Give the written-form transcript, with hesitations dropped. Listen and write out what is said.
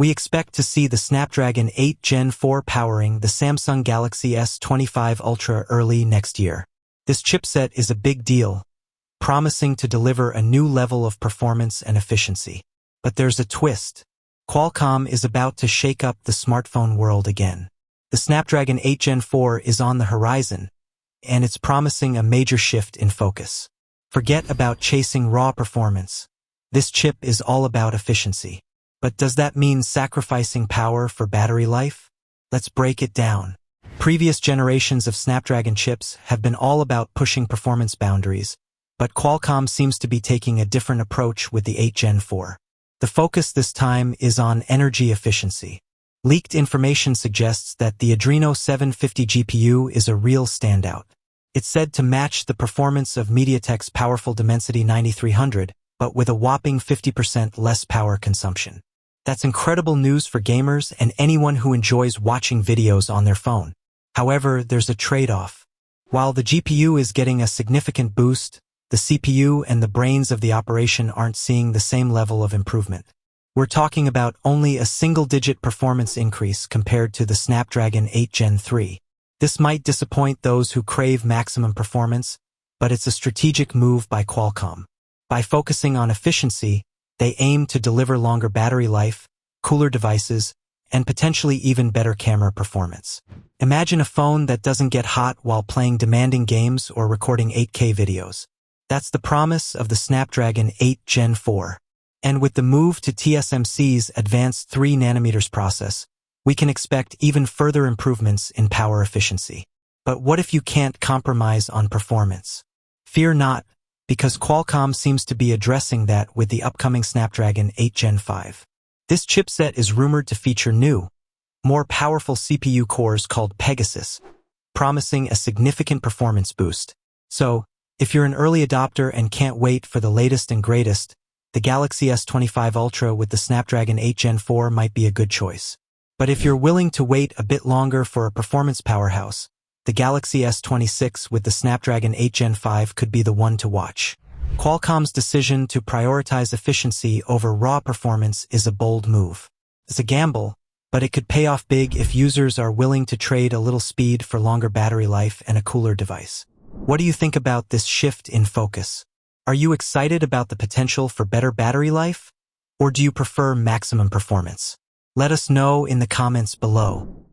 We expect to see the Snapdragon 8 Gen 4 powering the Samsung Galaxy S25 Ultra early next year. This chipset is a big deal, promising to deliver a new level of performance and efficiency. But there's a twist. Qualcomm is about to shake up the smartphone world again. The Snapdragon 8 Gen 4 is on the horizon, and it's promising a major shift in focus. Forget about chasing raw performance. This chip is all about efficiency. But does that mean sacrificing power for battery life? Let's break it down. Previous generations of Snapdragon chips have been all about pushing performance boundaries, but Qualcomm seems to be taking a different approach with the 8 Gen 4. The focus this time is on energy efficiency. Leaked information suggests that the Adreno 750 GPU is a real standout. It's said to match the performance of MediaTek's powerful Dimensity 9300, but with a whopping 50% less power consumption. That's incredible news for gamers and anyone who enjoys watching videos on their phone. However, there's a trade-off. While the GPU is getting a significant boost, the CPU and the brains of the operation aren't seeing the same level of improvement. We're talking about only a single-digit performance increase compared to the Snapdragon 8 Gen 3. This might disappoint those who crave maximum performance, but it's a strategic move by Qualcomm. By focusing on efficiency, they aim to deliver longer battery life, cooler devices, and potentially even better camera performance. Imagine a phone that doesn't get hot while playing demanding games or recording 8K videos. That's the promise of the Snapdragon 8 Gen 4. And with the move to TSMC's advanced 3nm process, we can expect even further improvements in power efficiency. But what if you can't compromise on performance? Fear not, because Qualcomm seems to be addressing that with the upcoming Snapdragon 8 Gen 5. This chipset is rumored to feature new, more powerful CPU cores called Pegasus, promising a significant performance boost. So, if you're an early adopter and can't wait for the latest and greatest, the Galaxy S25 Ultra with the Snapdragon 8 Gen 4 might be a good choice. But if you're willing to wait a bit longer for a performance powerhouse, the Galaxy S26 with the Snapdragon 8 Gen 5 could be the one to watch. Qualcomm's decision to prioritize efficiency over raw performance is a bold move. It's a gamble, but it could pay off big if users are willing to trade a little speed for longer battery life and a cooler device. What do you think about this shift in focus? Are you excited about the potential for better battery life? Or do you prefer maximum performance? Let us know in the comments below.